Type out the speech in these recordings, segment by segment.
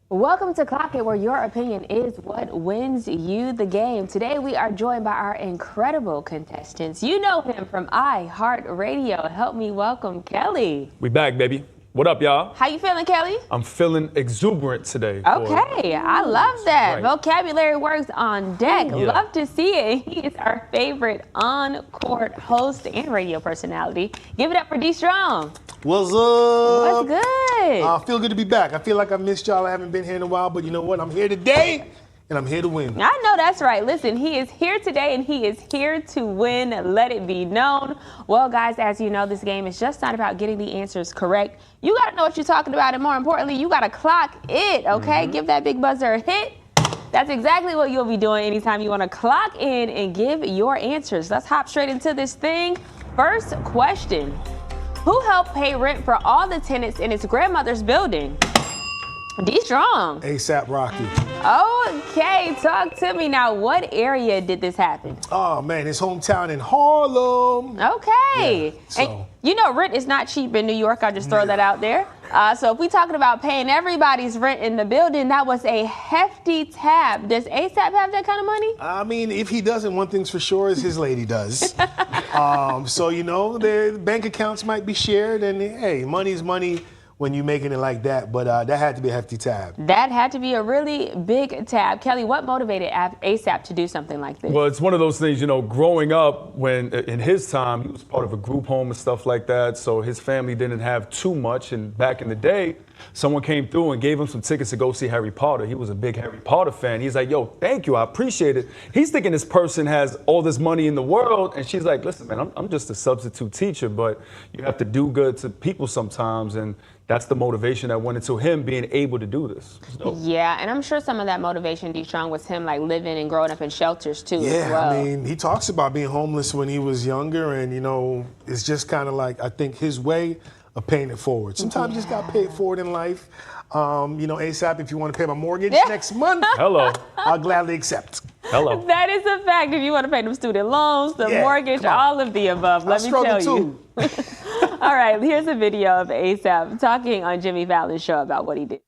Welcome to Clock It, where your opinion is what wins you the game. Today we are joined by our incredible contestants. You know him from iHeartRadio. Help me welcome Kelly. We back, baby. What up, y'all? How you feeling, Kelly? I'm feeling exuberant today. Okay, I love that. Right. Vocabulary works on deck. Yeah. Love to see it. He is our favorite on-court host and radio personality. Give it up for D Strong. What's up? What's good? I feel good to be back. I feel like I missed y'all. I haven't been here in a while, but you know what? I'm here today, and I'm here to win. I know that's right. Listen, he is here today, and he is here to win. Let it be known. Well, guys, as you know, this game is just not about getting the answers correct. You got to know what you're talking about, and more importantly, you got to clock it, okay? Give that big buzzer a hit. That's exactly what you'll be doing anytime you want to clock in and give your answers. Let's hop straight into this thing. First question. Who helped pay rent for all the tenants in his grandmother's building? D Strong. ASAP Rocky. Okay, talk to me now. What area did this happen? Oh, man, his hometown in Harlem. Okay. Yeah, so. And you know, rent is not cheap in New York. I'll just throw that out there. So if we're talking about paying everybody's rent in the building, that was a hefty tab. Does ASAP have that kind of money? I mean, if he doesn't, one thing's for sure is his lady does. So, you know, the bank accounts might be shared, and hey, money's money when you're making it like that, but that had to be a hefty tab. That had to be a really big tab. Kelly, what motivated ASAP to do something like this? Well, it's one of those things, you know, growing up when in his time, he was part of a group home and stuff like that. So his family didn't have too much. And back in the day, someone came through and gave him some tickets to go see Harry Potter. He was a big Harry Potter fan. He's like, yo, thank you. I appreciate it. He's thinking this person has all this money in the world. And she's like, listen, man, I'm just a substitute teacher, but you have to do good to people sometimes. And that's the motivation that went into him being able to do this. So. Yeah, and I'm sure some of that motivation, D Strong, was him like living and growing up in shelters too. Yeah, as well. I mean, he talks about being homeless when he was younger, and you know, it's just kind of like, I think his way of paying it forward. Sometimes you just got to pay it forward in life. You know, ASAP, if you want to pay my mortgage next month, Hello. I'll gladly accept. Hello. That is a fact. If you want to pay them student loans, the mortgage, all of the above, let me tell you. All right, here's a video of ASAP talking on Jimmy Fallon's show about what he did.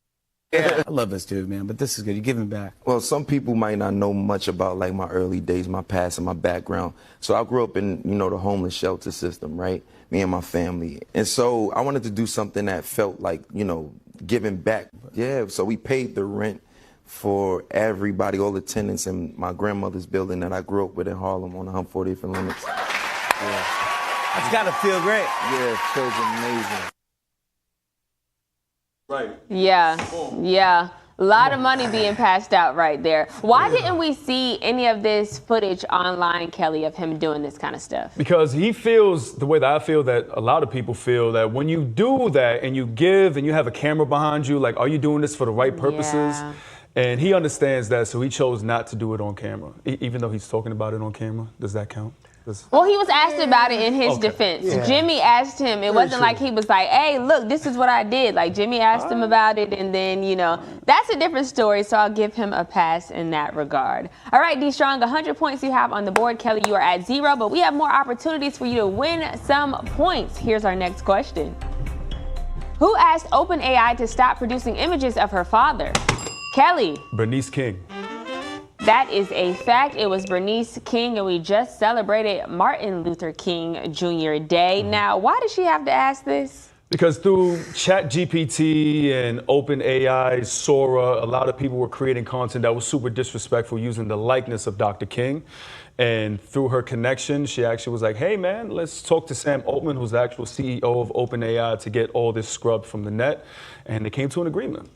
Yeah, I love this dude, man, but this is good. You're giving back. Well, some people might not know much about like my early days, my past and my background. So I grew up in, you know, the homeless shelter system, right? Me and my family. And so I wanted to do something that felt like, you know, giving back. Yeah, so we paid the rent for everybody, all the tenants in my grandmother's building that I grew up with in Harlem on the 140th and Limits. Yeah. That's gotta feel great. Yeah, it feels amazing. Right. Yeah. A lot of money being passed out right there. Why didn't we see any of this footage online, Kelly, of him doing this kind of stuff? Because he feels the way that I feel, that a lot of people feel, that when you do that and you give and you have a camera behind you, like, are you doing this for the right purposes? Yeah. And he understands that, so he chose not to do it on camera. Even though he's talking about it on camera, does that count? Well, he was asked about it in his defense. Yeah. Jimmy asked him. It wasn't like he was like, hey, look, this is what I did. Like, Jimmy asked him about it, and then, you know, that's a different story, so I'll give him a pass in that regard. All right, D Strong, 100 points you have on the board. Kelly, you are at 0, but we have more opportunities for you to win some points. Here's our next question. Who asked OpenAI to stop producing images of her father? Kelly. Bernice King. That is a fact. It was Bernice King, and we just celebrated Martin Luther King Jr. Day. Now, why did she have to ask this? Because through ChatGPT and OpenAI, Sora, a lot of people were creating content that was super disrespectful using the likeness of Dr. King. And through her connection, she actually was like, hey, man, let's talk to Sam Altman, who's the actual CEO of OpenAI, to get all this scrubbed from the net. And they came to an agreement.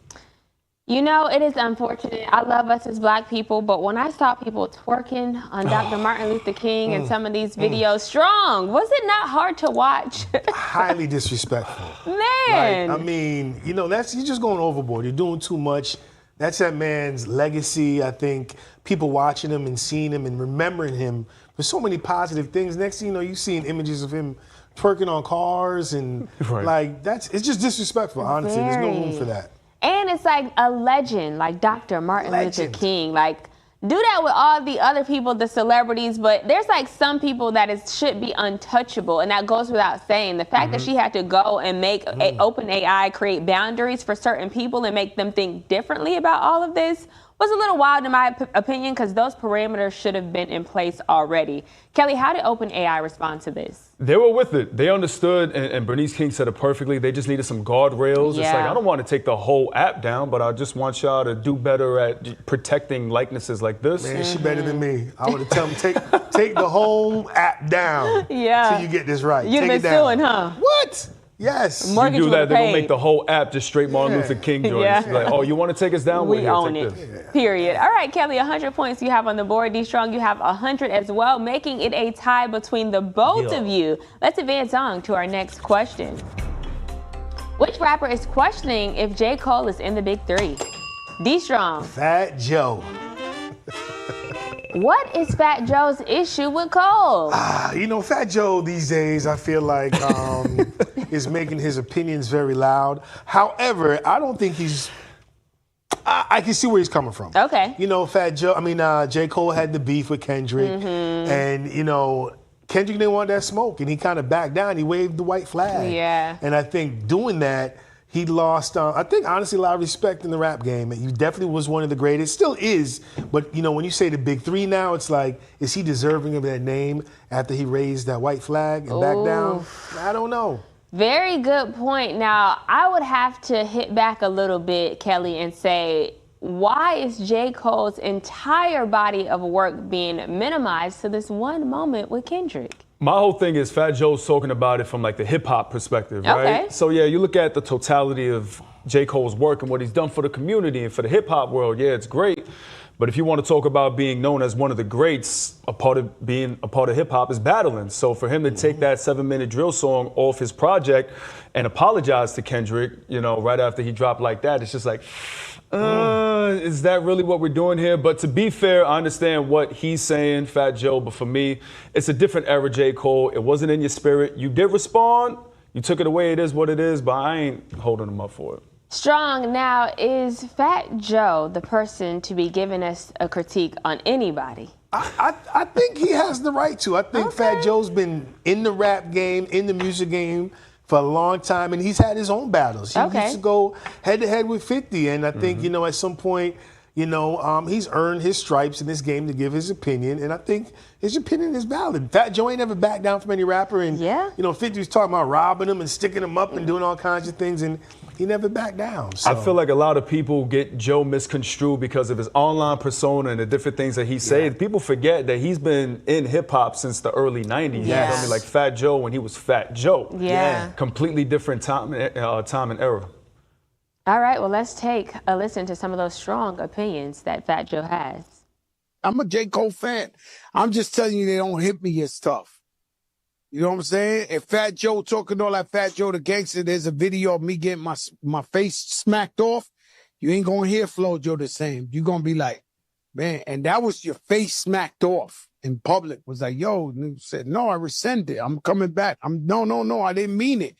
You know, it is unfortunate. I love us as Black people, but when I saw people twerking on Dr. Martin Luther King and some of these videos, Strong, was it not hard to watch? Highly disrespectful. Man. Like, I mean, you know, you're just going overboard. You're doing too much. That's that man's legacy. I think people watching him and seeing him and remembering him for so many positive things. Next thing you know, you're seeing images of him twerking on cars and like it's just disrespectful, honestly. There's no room for that. And it's like a legend, like Dr. Martin Luther King. Like, do that with all the other people, the celebrities, but there's like some people that should be untouchable, and that goes without saying. The fact that she had to go and make open AI create boundaries for certain people and make them think differently about all of this was a little wild in my opinion, because those parameters should have been in place already. Kelly, how did OpenAI respond to this? They were with it. They understood, and Bernice King said it perfectly. They just needed some guardrails. Yeah. It's like, I don't want to take the whole app down, but I just want y'all to do better at protecting likenesses like this. Man, she better than me. I would have told them, take the whole app down till you get this right. You've been suing, huh? What? Yes. You do that, they're going to make the whole app just straight Martin Luther King joints. Like, oh, you want to take us down? We own it. Period. All right, Kelly, 100 points you have on the board. D Strong, you have 100 as well, making it a tie between the both of you. Let's advance on to our next question. Which rapper is questioning if J. Cole is in the big three? D Strong. Fat Joe. What is Fat Joe's issue with Cole? You know, Fat Joe these days, I feel like, is making his opinions very loud. However, I don't think he's. I can see where he's coming from. Okay. You know, J. Cole had the beef with Kendrick, and you know, Kendrick didn't want that smoke, and he kind of backed down. He waved the white flag. Yeah. And I think doing that, he lost, I think, honestly, a lot of respect in the rap game. He definitely was one of the greatest, still is. But, you know, when you say the big three now, it's like, is he deserving of that name after he raised that white flag and backed down? I don't know. Very good point. Now, I would have to hit back a little bit, Kelly, and say, why is J. Cole's entire body of work being minimized to this one moment with Kendrick? My whole thing is Fat Joe's talking about it from like the hip hop perspective, right? Okay. So yeah, you look at the totality of J. Cole's work and what he's done for the community and for the hip hop world, yeah, it's great. But if you want to talk about being known as one of the greats, being a part of hip hop is battling. So for him to take that 7-minute drill song off his project and apologize to Kendrick, you know, right after he dropped like that, it's just like, is that really what we're doing here? But to be fair, I understand what he's saying, Fat Joe, but for me, it's a different era, J. Cole. It wasn't in your spirit. You did respond. You took it away. It is what it is, but I ain't holding him up for it. Strong, now, is Fat Joe the person to be giving us a critique on anybody? I think he has the right to. I think Fat Joe's been in the rap game, in the music game for a long time, and he's had his own battles. He used to go head-to-head with 50, and I think, you know, at some point, you know, he's earned his stripes in this game to give his opinion, and I think his opinion is valid. Fat Joe ain't never backed down from any rapper, and, you know, 50 was talking about robbing him and sticking him up and doing all kinds of things, and he never backed down. So. I feel like a lot of people get Joe misconstrued because of his online persona and the different things that he said. People forget that he's been in hip-hop since the early 90s. Yes. You feel me? Like Fat Joe when he was Fat Joe. Yeah. Completely different time and era. All right, well, let's take a listen to some of those strong opinions that Fat Joe has. I'm a J. Cole fan. I'm just telling you, they don't hit me as tough. You know what I'm saying? If Fat Joe talking all that Fat Joe the gangster, there's a video of me getting my face smacked off, you ain't gonna hear Flo Joe the same. You're gonna be like, man, and that was your face smacked off in public. Was like, yo, and he said, no, I rescind it. I'm coming back. No, I didn't mean it.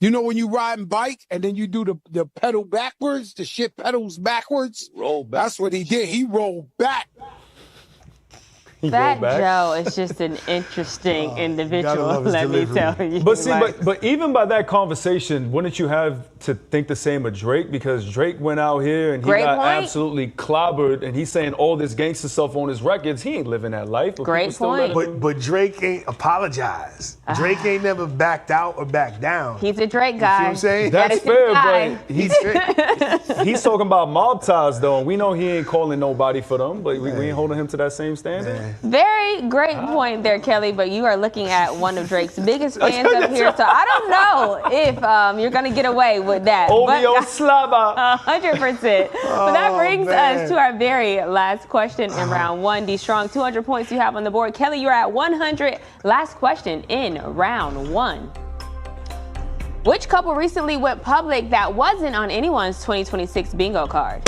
You know when you riding bike and then you do the pedal backwards, the shit pedals backwards? Roll back. That's what he did. He rolled back. Fat Joe is just an interesting individual, let me tell you. But see, but even by that conversation, wouldn't you have to think the same of Drake? Because Drake went out here and he got absolutely clobbered, and he's saying all this gangster stuff on his records. He ain't living that life. Great point. But Drake ain't apologized. Drake ain't never backed out or backed down. He's a Drake guy. You see what I'm saying? That's fair, but he's talking about mob ties, though, and we know he ain't calling nobody for them, but we ain't holding him to that same standard. Very great point there, Kelly, but you are looking at one of Drake's biggest fans up here, so I don't know if you're going to get away with that. Omeo Slava. 100%. But that brings us to our very last question in round one. D Strong, 200 points you have on the board. Kelly, you're at 100. Last question in round one. Which couple recently went public that wasn't on anyone's 2026 bingo card?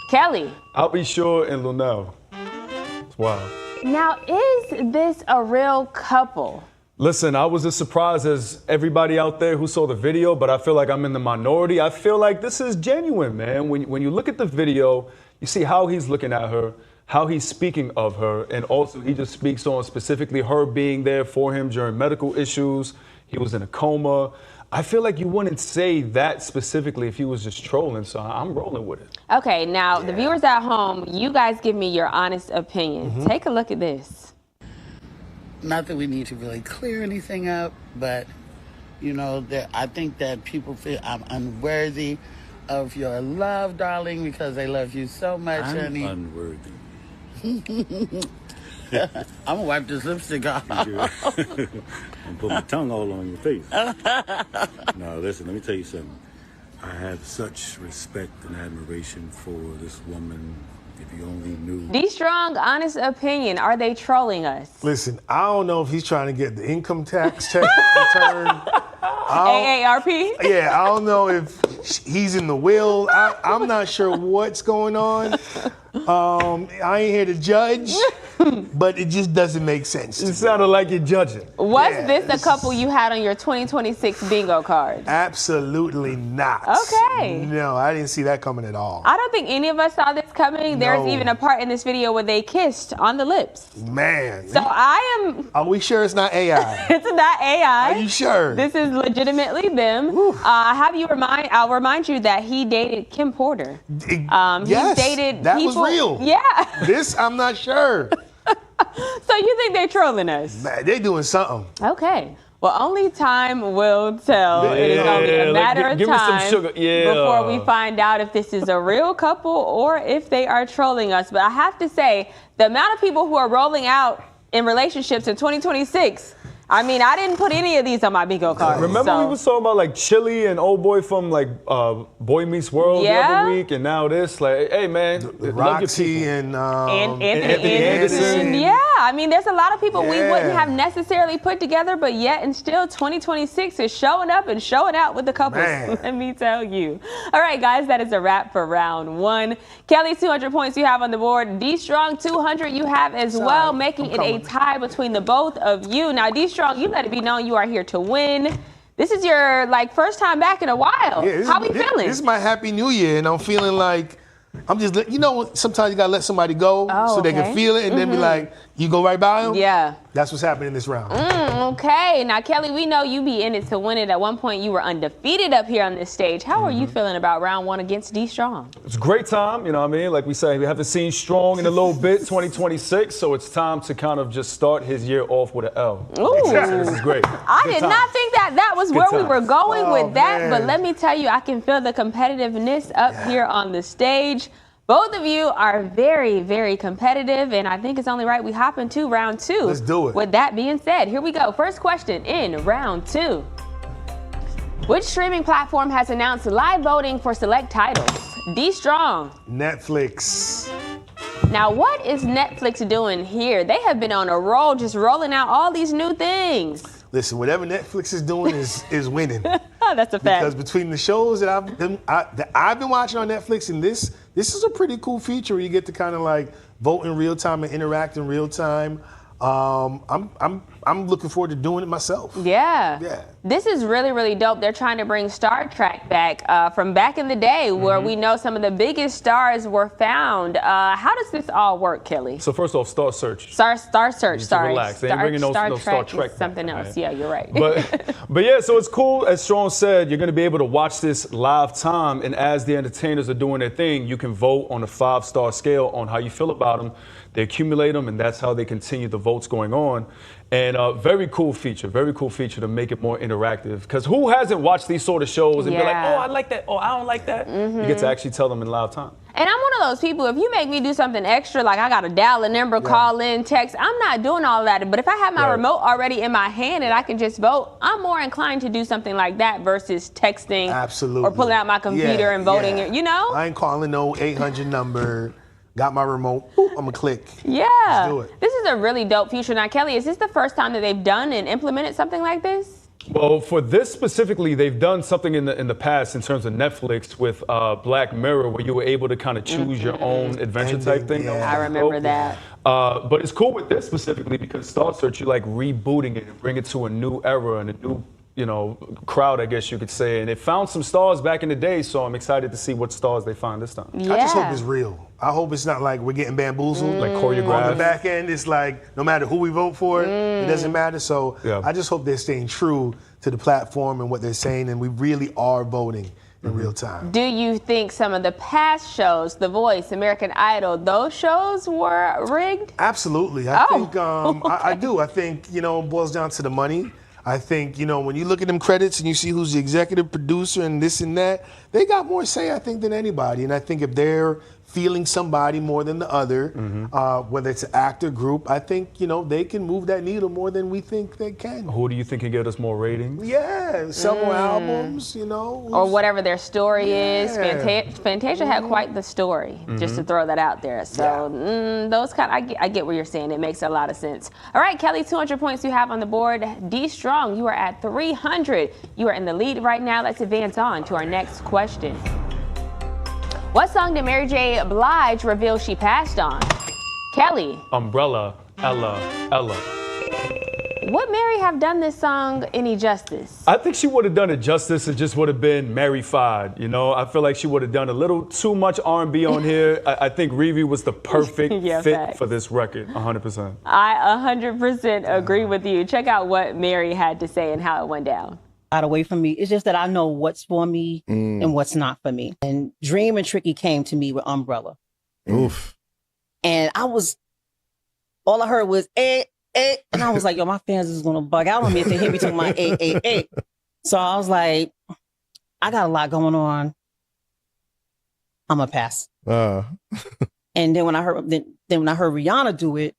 Kelly. I'll be sure and Lunel. It's wild. Now, is this a real couple? Listen, I was as surprised as everybody out there who saw the video, but I feel like I'm in the minority. I feel like this is genuine, man. When you look at the video, you see how he's looking at her, how he's speaking of her, and also he just speaks on specifically her being there for him during medical issues. He was in a coma. I feel like you wouldn't say that specifically if he was just trolling, so I'm rolling with it. Okay, now the viewers at home, you guys give me your honest opinion. Take a look at this. Not that we need to really clear anything up, but you know, that I think that people feel I'm unworthy of your love, darling, because they love you so much, honey. I'm unworthy. I'm gonna wipe this lipstick off. And put my tongue all on your face. No, listen, let me tell you something. I have such respect and admiration for this woman. If you only knew. D Strong, honest opinion, are they trolling us? Listen, I don't know if he's trying to get the income tax return. AARP? Yeah, I don't know if he's in the will. I'm not sure what's going on. I ain't here to judge, but it just doesn't make sense. It sounded like you're judging. Was this the couple you had on your 2026 bingo card? Absolutely not. Okay. No, I didn't see that coming at all. I don't think any of us saw this coming. There's No. even a part in this video where they kissed on the lips. Man. So I am. Are we sure it's not AI? It's not AI. Are you sure? This is legitimately them. I'll remind you that he dated Kim Porter. Yes, he dated that people. was real. Yeah. This, I'm not sure. So you think they're trolling us? Man, they doing something. Okay. Well, only time will tell. It is only a matter of give me some time sugar. Yeah. before we find out if this is a real couple or if they are trolling us. But I have to say, the amount of people who are rolling out in relationships in 2026, I mean, I didn't put any of these on my bingo card. Remember we was talking about like Chili and old boy from like Boy Meets World the other week, and now this, like, hey man, Roxy and Anthony Anderson. Yeah, I mean, there's a lot of people we wouldn't have necessarily put together, but yet and still 2026 is showing up and showing out with the couples. Man. Let me tell you. All right, guys, that is a wrap for round one. Kelly, 200 points you have on the board. D Strong, 200 you have as well, making it a tie between the both of you. Now, D Strong, you let it be known you are here to win. This is your first time back in a while. How we feeling? This is my happy new year, and I'm feeling like I'm just, sometimes you gotta let somebody go so they can feel it, and then be like, you go right by them. Yeah. That's what's happening this round. Okay. Now, Kelly, we know you be in it to win it. At one point, you were undefeated up here on this stage. How are you feeling about round one against D Strong? It's a great time, you know what I mean? Like we say, we haven't seen Strong in a little bit, 2026, so it's time to kind of just start his year off with an L. Ooh. This is great. I did not think that was where we were going with that, man. but let me tell you, I can feel the competitiveness up here on the stage. Both of you are very, very competitive, and I think it's only right we hop into round two. Let's do it. With that being said, here we go. First question in round two. Which streaming platform has announced live voting for select titles? D Strong. Netflix. Now, what is Netflix doing here? They have been on a roll, just rolling out all these new things. Listen, whatever Netflix is doing is winning. Oh, that's a fact. Because between the shows that I've been watching on Netflix and this is a pretty cool feature where you get to kind of like vote in real time and interact in real time. I'm looking forward to doing it myself. Yeah. Yeah. This is really, really dope. They're trying to bring Star Trek back from back in the day where we know some of the biggest stars were found. How does this all work, Kelly? So first off, Star Search. Star Search, sorry. Relax. They ain't bringing no Star Trek is something back, else. right? Yeah, you're right. But yeah, so it's cool. As Strong said, you're going to be able to watch this live time, and as the entertainers are doing their thing, you can vote on a 5-star scale on how you feel about them. They accumulate them, and that's how they continue the votes going on. And very cool feature to make it more interactive. Because who hasn't watched these sort of shows and be like, oh, I like that, oh, I don't like that? You get to actually tell them in live time. And I'm one of those people, if you make me do something extra, like I got to dial a number, call in, text, I'm not doing all that. But if I have my remote already in my hand and I can just vote, I'm more inclined to do something like that versus texting or pulling out my computer and voting, you know? I ain't calling no 800 number. Got my remote, boop, I'm gonna click. Yeah. Let's do it. This is a really dope feature. Now, Kelly, is this the first time that they've done and implemented something like this? Well, for this specifically, they've done something in the past in terms of Netflix with Black Mirror, where you were able to kind of choose your own adventure type thing. Yeah. I remember that. But it's cool with this specifically because Star Search, you like rebooting it and bring it to a new era and a new crowd, I guess you could say. And it found some stars back in the day, so I'm excited to see what stars they find this time. Yeah. I just hope it's real. I hope it's not like we're getting bamboozled. Like choreographed. On the back end, it's like no matter who we vote for, it doesn't matter. So I just hope they're staying true to the platform and what they're saying, and we really are voting in real time. Do you think some of the past shows, The Voice, American Idol, those shows were rigged? Absolutely. I think I do. I think, it boils down to the money. I think, when you look at them credits and you see who's the executive producer and this and that, they got more say, I think, than anybody. And I think if they're feeling somebody more than the other, whether it's an actor group, I think, they can move that needle more than we think they can. Who do you think can get us more ratings? Yeah, sell more albums, Or whatever their story is. Fantasia had quite the story, just to throw that out there. So those I get what you're saying. It makes a lot of sense. All right, Kelly, 200 points you have on the board. D Strong, you are at 300. You are in the lead right now. Let's advance on to our next question. What song did Mary J. Blige reveal she passed on? Kelly. Umbrella, Ella. Would Mary have done this song any justice? I think she would have done it justice. It just would have been Mary-fied, I feel like she would have done a little too much R&B on here. I think Riri was the perfect fit for this record, 100%. I 100% agree with you. Check out what Mary had to say and how it went down. Away from me. It's just that I know what's for me and what's not for me. And Dream and Tricky came to me with Umbrella. Oof. And all I heard was, and I was like, yo, my fans is going to bug out on me if they hear me talking about So I was like, I got a lot going on. I'm going to pass. And then when I heard Rihanna do it,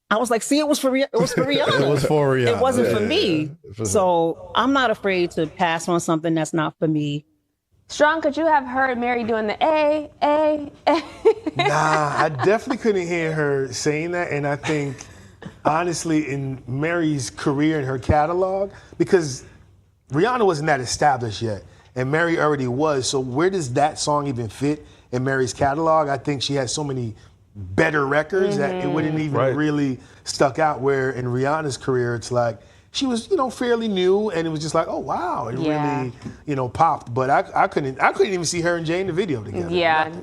I was like, see, it was for Rihanna. It was for Rihanna. It wasn't for me. So I'm not afraid to pass on something that's not for me. Strong, could you have heard Mary doing the A? Nah, I definitely couldn't hear her saying that. And I think, honestly, in Mary's career and her catalog, because Rihanna wasn't that established yet, and Mary already was. So where does that song even fit in Mary's catalog? I think she has so many better records that it wouldn't even really stuck out, where in Rihanna's career it's like she was fairly new, and it was just like, oh wow, it really popped. But I couldn't even see her and Jay in the video together.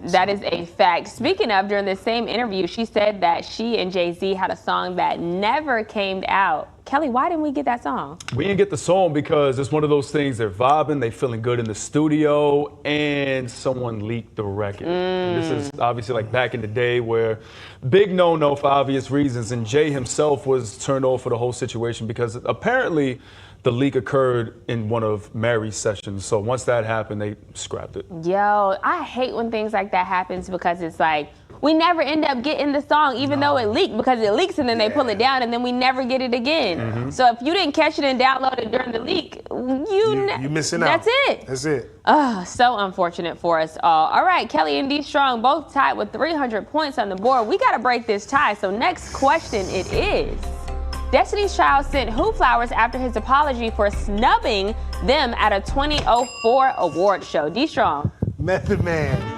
That is a fact. Speaking of, during the same interview, she said that she and Jay-Z had a song that never came out. Kelly, why didn't we get that song? We didn't get the song because it's one of those things, they're vibing, they feeling good in the studio, and someone leaked the record. This is obviously like back in the day where big no-no for obvious reasons, and Jay himself was turned off for the whole situation because apparently the leak occurred in one of Mary's sessions. So once that happened, they scrapped it. Yo, I hate when things like that happens because it's like, we never end up getting the song, even though it leaked, because it leaks and then they pull it down and then we never get it again. So if you didn't catch it and download it during the leak, you're missing out. That's it. Oh, so unfortunate for us all. All right, Kelly and D Strong both tied with 300 points on the board. We got to break this tie. So next question it is. Destiny's Child sent who flowers after his apology for snubbing them at a 2004 award show? D Strong. Method Man.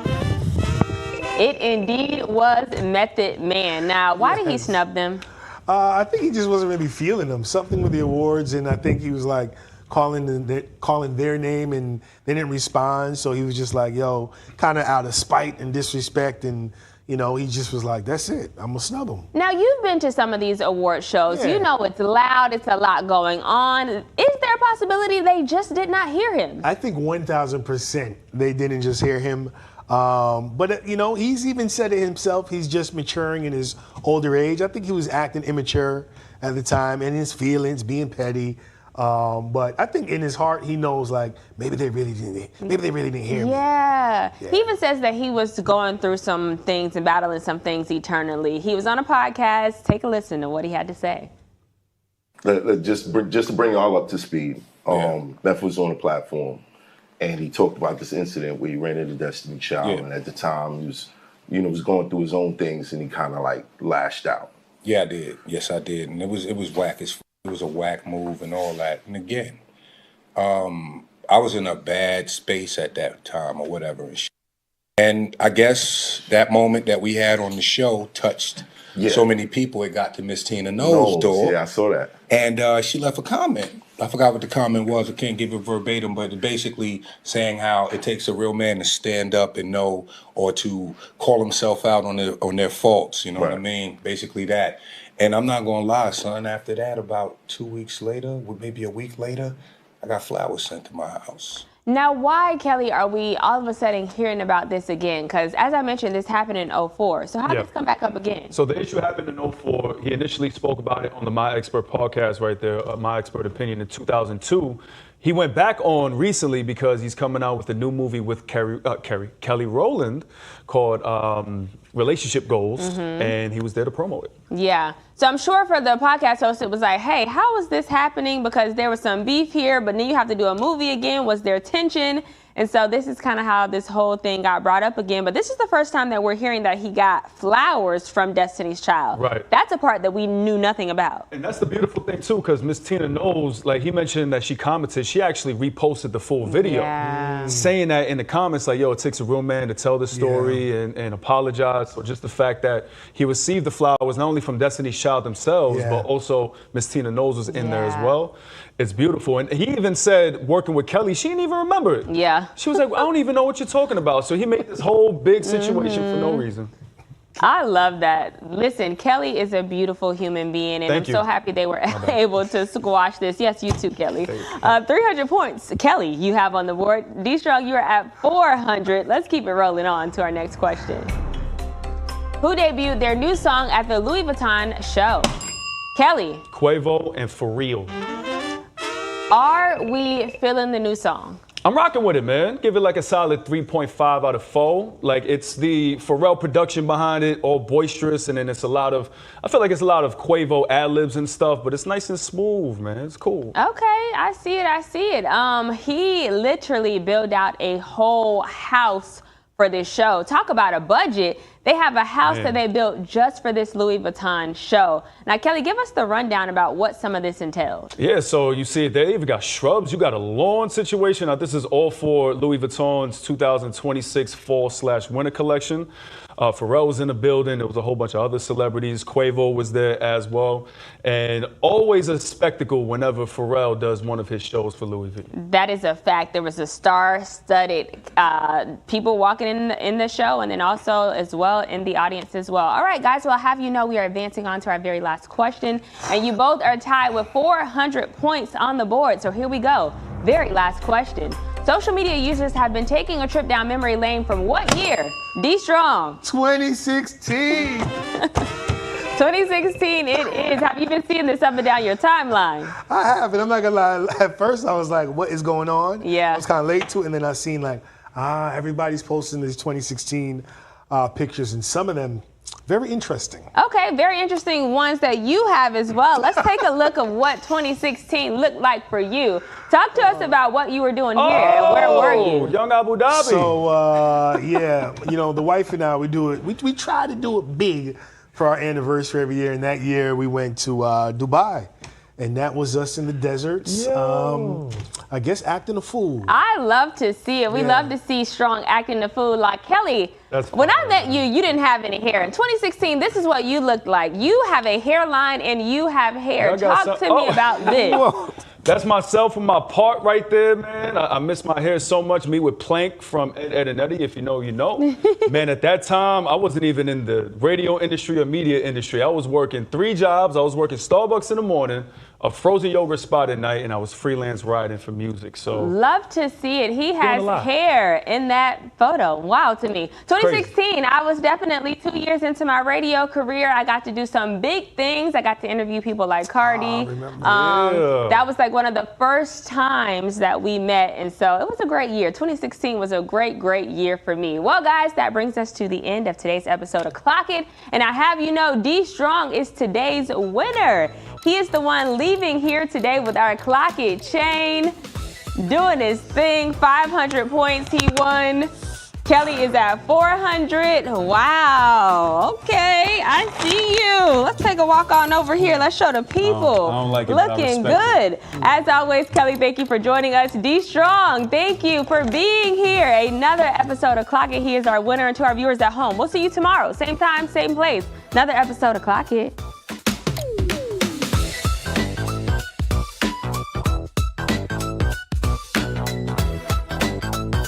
It indeed was Method Man. Now, why did he snub them? I think he just wasn't really feeling them. Something with the awards, and I think he was like calling their name, and they didn't respond. So he was just like, yo, kind of out of spite and disrespect, and he just was like, that's it. I'm gonna snub him. Now, you've been to some of these award shows. You know it's loud. It's a lot going on. Is there a possibility they just did not hear him? I think 1,000% they didn't just hear him. But he's even said it himself. He's just maturing in his older age. I think he was acting immature at the time, and his feelings, being petty. But I think in his heart he knows, like, maybe they really didn't hear me. Yeah. He even says that he was going through some things and battling some things eternally. He was on a podcast. Take a listen to what he had to say. Just to bring y'all up to speed, Meth was on the platform. And he talked about this incident where he ran into Destiny Child, and at the time he was, was going through his own things, and he kind of like lashed out. Yeah, I did. Yes, I did, and it was whack. It was a whack move and all that. And again, I was in a bad space at that time or whatever. And I guess that moment that we had on the show touched so many people. It got to Miss Tina Knowles' door. Yeah, I saw that. And she left a comment. I forgot what the comment was. I can't give it verbatim, but it's basically saying how it takes a real man to stand up and know, or to call himself out on their faults. You know what I mean? Basically that. And I'm not gonna lie, son. After that, about 2 weeks later, maybe a week later, I got flowers sent to my house. Now, why, Kelly, are we all of a sudden hearing about this again? Because as I mentioned, this happened in 2004. So how did this come back up again? So the issue happened in 2004. He initially spoke about it on the My Expert podcast right there, My Expert Opinion in 2002. He went back on recently because he's coming out with a new movie with Kelly Rowland called Relationship Goals, and he was there to promote it. Yeah. So I'm sure for the podcast host, it was like, hey, how is this happening? Because there was some beef here, but then you have to do a movie again. Was there tension? And so this is kind of how this whole thing got brought up again. But this is the first time that we're hearing that he got flowers from Destiny's Child. Right. That's a part that we knew nothing about. And that's the beautiful thing, too, because Miss Tina knows, like he mentioned that she commented, she actually reposted the full video, saying that in the comments, like, yo, it takes a real man to tell this story and apologize. So just the fact that he received the flowers, not only from Destiny's Child themselves, but also Miss Tina Knowles was in there as well. It's beautiful. And he even said, working with Kelly, she didn't even remember it. Yeah. She was like, I don't even know what you're talking about. So he made this whole big situation for no reason. I love that. Listen, Kelly is a beautiful human being, and I'm so happy they were able to squash this. Yes, you too, Kelly. 300 points. Kelly, you have on the board. D-Strong, you are at 400. Let's keep it rolling on to our next question. Who debuted their new song at the Louis Vuitton show? Kelly. Quavo and For Real. Are we feeling the new song? I'm rocking with it, man. Give it like a solid 3.5 out of 4. Like, it's the Pharrell production behind it, all boisterous, and then it's a lot of, I feel like it's a lot of Quavo ad-libs and stuff, but it's nice and smooth, man. It's cool. Okay, I see it. He literally built out a whole house for this show. Talk about a budget. They have a house that they built just for this Louis Vuitton show. Now, Kelly, give us the rundown about what some of this entailed. Yeah, so you see they even got shrubs. You got a lawn situation. Now, this is all for Louis Vuitton's 2026 fall/winter collection. Pharrell was in the building. There was a whole bunch of other celebrities. Quavo was there as well. And always a spectacle whenever Pharrell does one of his shows for Louis Vuitton. That is a fact. There was a star-studded people walking in the show, and then also as well in the audience as well. All right, guys, well, I'll have you know we are advancing on to our very last question, and you both are tied with 400 points on the board. So here we go. Very last question. Social media users have been taking a trip down memory lane from what year? D-Strong. 2016. 2016 it is. Have you been seeing this up and down your timeline? I have, and I'm not gonna lie. At first, I was like, what is going on? Yeah. I was kind of late to it, and then I seen like, everybody's posting these 2016 pictures, and some of them very interesting. Okay, very interesting ones that you have as well. Let's take a look at what 2016 looked like for you. Talk to us about what you were doing here and where were you? Young Abu Dhabi. So, yeah, you know, the wife and I, we do it. We try to do it big for our anniversary every year, and that year we went to Dubai. And that was us in the deserts, I guess acting a fool. I love to see it. We love to see Strong acting a fool. Like, Kelly, when I met you, you didn't have any hair. In 2016, this is what you looked like. You have a hairline and you have hair. Talk to me about this. Whoa. That's myself and my part right there, man. I miss my hair so much. Me with Plank from Ed and Eddie, if you know, you know. Man, at that time, I wasn't even in the radio industry or media industry. I was working 3 jobs. I was working Starbucks in the morning, a frozen yogurt spot at night, and I was freelance writing for music. So love to see it. He has hair in that photo. Wow, to me. 2016, I was definitely 2 years into my radio career. I got to do some big things. I got to interview people like Cardi. That was like one of the first times that we met, and so it was a great year. 2016 was a great year for me. Well, guys, that brings us to the end of today's episode of Clock It, and I have you know D-Strong is today's winner. He is the one leaving here today with our Clock It chain, doing his thing. 500 points he won. Kelly is at 400. Wow. Okay, I see you. Let's take a walk on over here. Let's show the people. I don't like it, looking good. As always, Kelly, thank you for joining us. D-Strong, thank you for being here. Another episode of Clock It. He is our winner, and to our viewers at home, we'll see you tomorrow. Same time, same place. Another episode of Clock It.